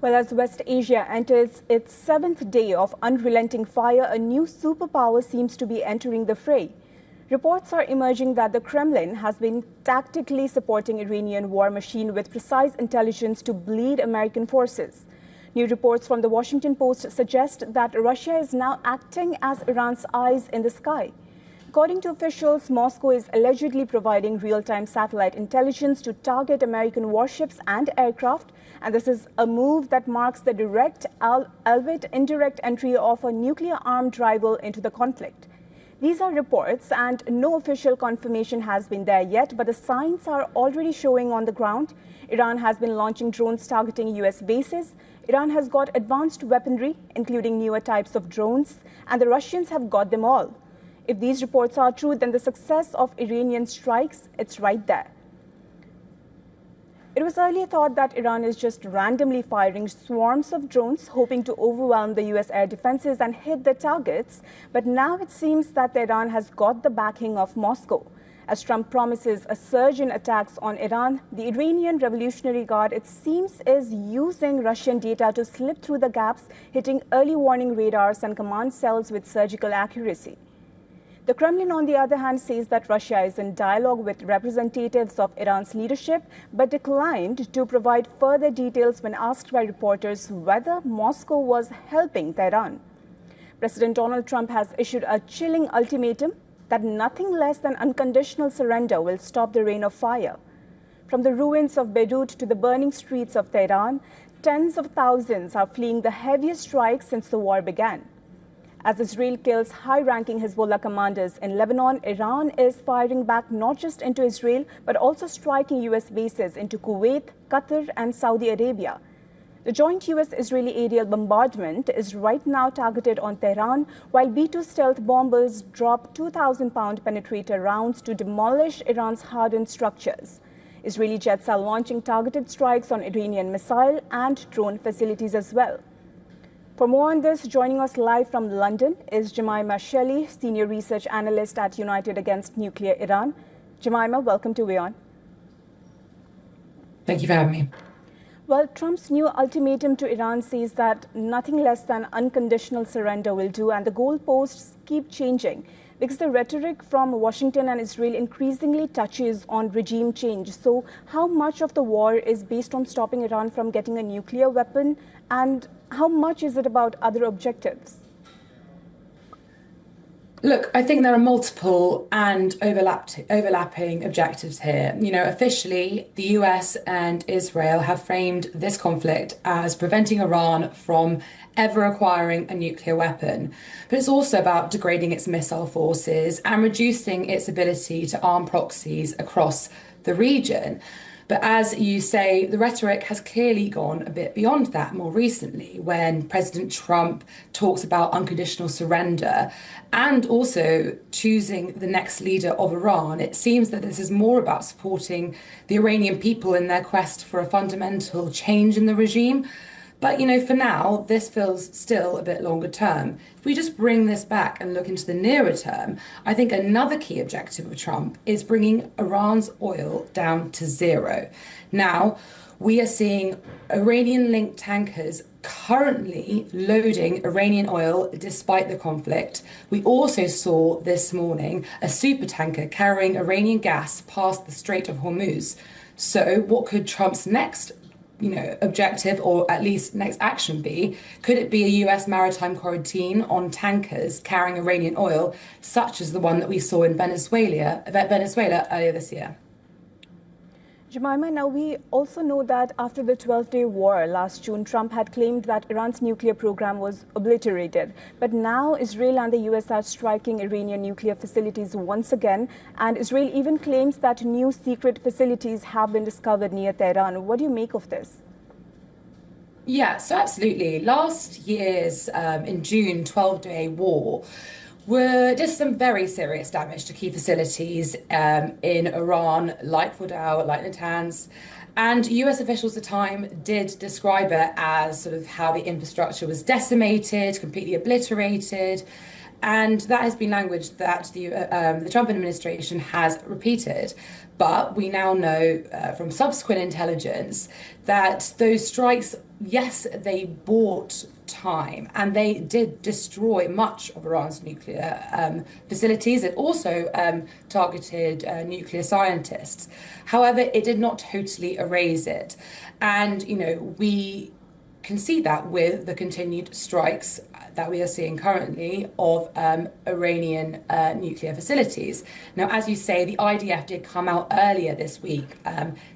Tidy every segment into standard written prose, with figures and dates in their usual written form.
Well, as West Asia enters its seventh day of unrelenting fire, a new superpower seems to be entering the fray. Reports are emerging that the Kremlin has been tactically supporting Iranian war machine with precise intelligence to bleed American forces. New reports from the Washington Post suggest that Russia is now acting as Iran's eyes in the sky. According to officials, Moscow is allegedly providing real-time satellite intelligence to target American warships and aircraft, and this is a move that marks the direct, albeit indirect entry of a nuclear-armed rival into the conflict. These are reports, and no official confirmation has been there yet, but the signs are already showing on the ground. Iran has been launching drones targeting U.S. bases. Iran has got advanced weaponry, including newer types of drones, and the Russians have got them all. If these reports are true, then the success of Iranian strikes, it's right there. It was earlier thought that Iran is just randomly firing swarms of drones, hoping to overwhelm the U.S. air defenses and hit their targets. But now it seems that Iran has got the backing of Moscow. As Trump promises a surge in attacks on Iran, the Iranian Revolutionary Guard, it seems, is using Russian data to slip through the gaps, hitting early warning radars and command cells with surgical accuracy. The Kremlin, on the other hand, says that Russia is in dialogue with representatives of Iran's leadership, but declined to provide further details when asked by reporters whether Moscow was helping Tehran. President Donald Trump has issued a chilling ultimatum that nothing less than unconditional surrender will stop the rain of fire. From the ruins of Beirut to the burning streets of Tehran, tens of thousands are fleeing the heaviest strikes since the war began. As Israel kills high-ranking Hezbollah commanders in Lebanon, Iran is firing back not just into Israel, but also striking U.S. bases into Kuwait, Qatar, and Saudi Arabia. The joint U.S.-Israeli aerial bombardment is right now targeted on Tehran, while B-2 stealth bombers drop 2,000-pound penetrator rounds to demolish Iran's hardened structures. Israeli jets are launching targeted strikes on Iranian missile and drone facilities as well. For more on this, joining us live from London is Jemima Shelley, Senior Research Analyst at United Against Nuclear Iran. Jemima, welcome to WION. Thank you for having me. Well, Trump's new ultimatum to Iran says that nothing less than unconditional surrender will do, and the goalposts keep changing because the rhetoric from Washington and Israel increasingly touches on regime change. So how much of the war is based on stopping Iran from getting a nuclear weapon, and how much is it about other objectives? Look, I think there are multiple and overlapping objectives here. Officially, the US and Israel have framed this conflict as preventing Iran from ever acquiring a nuclear weapon. But it's also about degrading its missile forces and reducing its ability to arm proxies across the region. But as you say, the rhetoric has clearly gone a bit beyond that more recently, when President Trump talks about unconditional surrender and also choosing the next leader of Iran. It seems that this is more about supporting the Iranian people in their quest for a fundamental change in the regime. But, for now, this feels still a bit longer term. If we just bring this back and look into the nearer term, I think another key objective of Trump is bringing Iran's oil down to zero. Now, we are seeing Iranian-linked tankers currently loading Iranian oil despite the conflict. We also saw this morning a supertanker carrying Iranian gas past the Strait of Hormuz. So what could Trump's next objective, or at least next action, be? Could it be a US maritime quarantine on tankers carrying Iranian oil, such as the one that we saw in Venezuela earlier this year? Jemima, now we also know that after the 12-day war last June, Trump had claimed that Iran's nuclear program was obliterated. But now Israel and the US are striking Iranian nuclear facilities once again. And Israel even claims that new secret facilities have been discovered near Tehran. What do you make of this? Yeah, so absolutely. Last year's, in June, 12-day war did some very serious damage to key facilities in Iran, like Fordow, like Natanz. And US officials at the time did describe it as sort of how the infrastructure was decimated, completely obliterated. And that has been language that the Trump administration has repeated. But we now know from subsequent intelligence that those strikes yes, they bought time and they did destroy much of Iran's nuclear facilities. It also targeted nuclear scientists. However, it did not totally erase it. And, we can see that with the continued strikes that we are seeing currently of Iranian nuclear facilities. Now, as you say, the IDF did come out earlier this week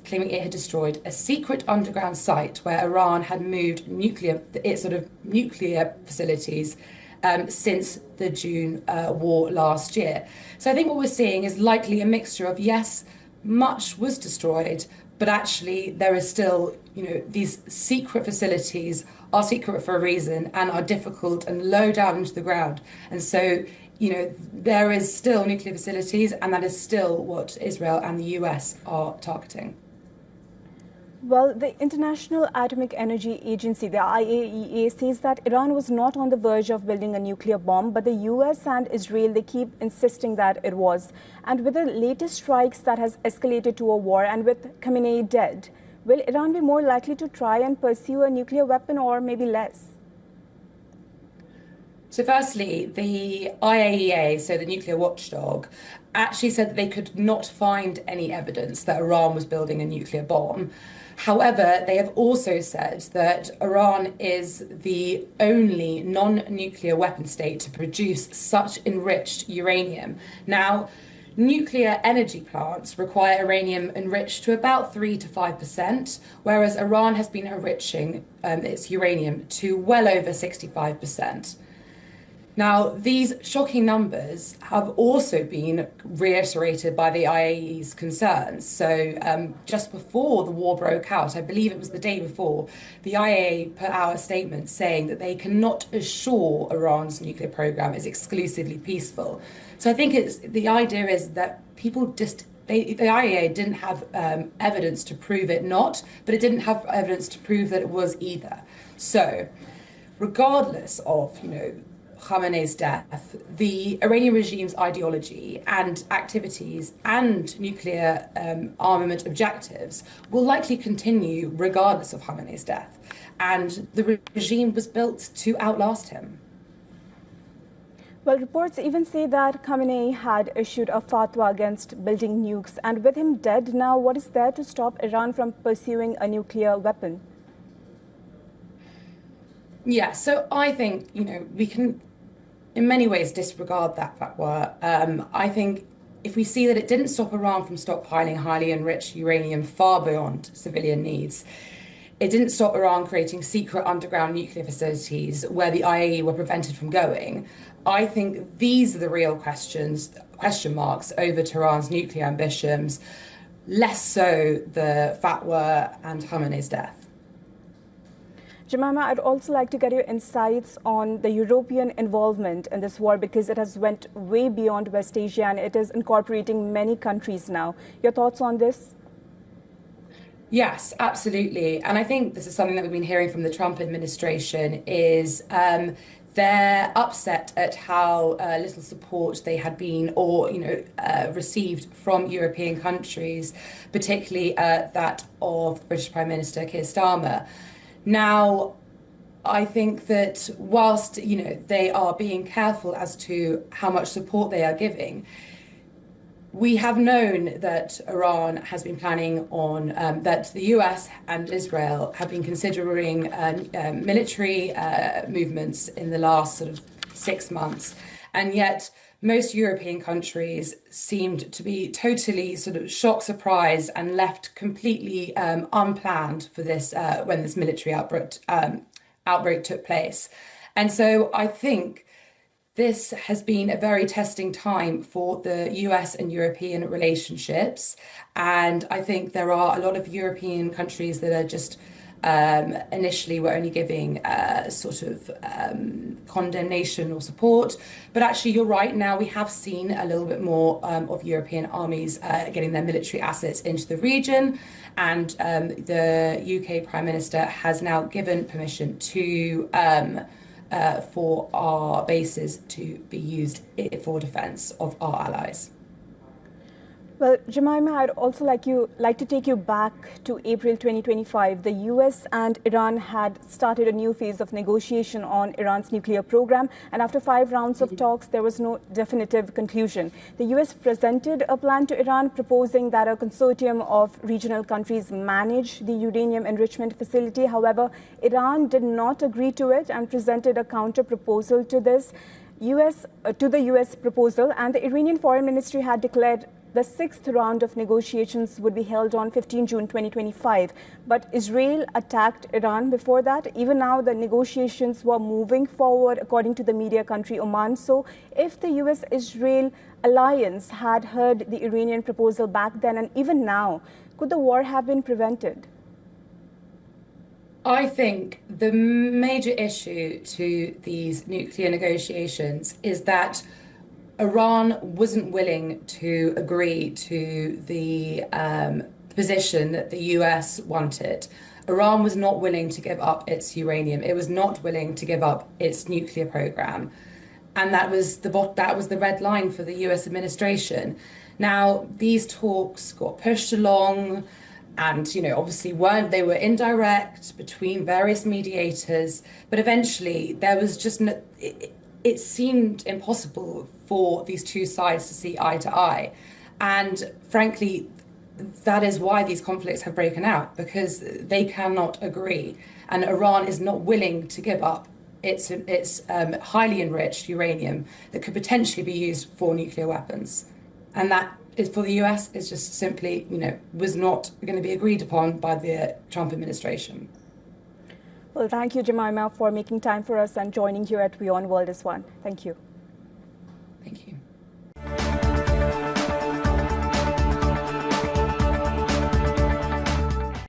claiming it had destroyed a secret underground site where Iran had moved its sort of nuclear facilities since the June war last year. So I think what we're seeing is likely a mixture of, yes, much was destroyed, but actually there is still, these secret facilities are secret for a reason and are difficult and low down into the ground. And so, there is still nuclear facilities, and that is still what Israel and the US are targeting. Well, the International Atomic Energy Agency, the IAEA, says that Iran was not on the verge of building a nuclear bomb, but the US and Israel, they keep insisting that it was. And with the latest strikes that has escalated to a war, and with Khamenei dead, will Iran be more likely to try and pursue a nuclear weapon, or maybe less? So firstly, the IAEA, so the nuclear watchdog, actually said that they could not find any evidence that Iran was building a nuclear bomb. However, they have also said that Iran is the only non-nuclear weapon state to produce such enriched uranium. Now, nuclear energy plants require uranium enriched to about 3 to 5%, whereas Iran has been enriching its uranium to well over 65%. Now, these shocking numbers have also been reiterated by the IAEA's concerns. So just before the war broke out, I believe it was the day before, the IAEA put out a statement saying that they cannot assure Iran's nuclear program is exclusively peaceful. So I think the idea is that people just, the IAEA didn't have evidence to prove it not, but it didn't have evidence to prove that it was either. So regardless of, Khamenei's death, the Iranian regime's ideology and activities and nuclear armament objectives will likely continue regardless of Khamenei's death. And the regime was built to outlast him. Well, reports even say that Khamenei had issued a fatwa against building nukes. And with him dead now, what is there to stop Iran from pursuing a nuclear weapon? Yeah, so I think, we can in many ways disregard that fatwa. I think if we see that it didn't stop Iran from stockpiling highly enriched uranium far beyond civilian needs, it didn't stop Iran creating secret underground nuclear facilities where the IAEA were prevented from going. I think these are the real question marks over Tehran's nuclear ambitions, less so the fatwa and Khamenei's death. Jemima, I'd also like to get your insights on the European involvement in this war, because it has went way beyond West Asia and it is incorporating many countries now. Your thoughts on this? Yes, absolutely. And I think this is something that we've been hearing from the Trump administration is they're upset at how little support they had been received from European countries, particularly that of British Prime Minister Keir Starmer. Now, I think that whilst, they are being careful as to how much support they are giving, we have known that Iran has been planning on, that the US and Israel have been considering military movements in the last sort of 6 months. And yet most European countries seemed to be totally sort of shocked, surprised, and left completely unplanned for this when this military outbreak took place. And so I think this has been a very testing time for the US and European relationships. And I think there are a lot of European countries that are just initially were only giving condemnation or support. But actually, you're right. Now we have seen a little bit more of European armies getting their military assets into the region. And the UK Prime Minister has now given permission to for our bases to be used for defence of our allies. Well, Jemima, I'd also like to take you back to April 2025. The US and Iran had started a new phase of negotiation on Iran's nuclear program, and after 5 rounds of talks, there was no definitive conclusion. The US presented a plan to Iran proposing that a consortium of regional countries manage the uranium enrichment facility. However, Iran did not agree to it and presented a counter proposal to the US proposal, and the Iranian Foreign Ministry had declared the sixth round of negotiations would be held on 15 June 2025. But Israel attacked Iran before that. Even now, the negotiations were moving forward, according to the media country Oman. So if the US-Israel alliance had heard the Iranian proposal back then and even now, could the war have been prevented? I think the major issue to these nuclear negotiations is that Iran wasn't willing to agree to the position that the US wanted. Iran was not willing to give up its uranium. It was not willing to give up its nuclear program. And that was the red line for the US administration. Now, these talks got pushed along and, obviously they were indirect between various mediators, but eventually there was just it seemed impossible for these two sides to see eye to eye. And frankly, that is why these conflicts have broken out, because they cannot agree. And Iran is not willing to give up its highly enriched uranium that could potentially be used for nuclear weapons. And that is, for the US, is just simply, was not going to be agreed upon by the Trump administration. Well, thank you, Jemima, for making time for us and joining here at WION World is One. Thank you.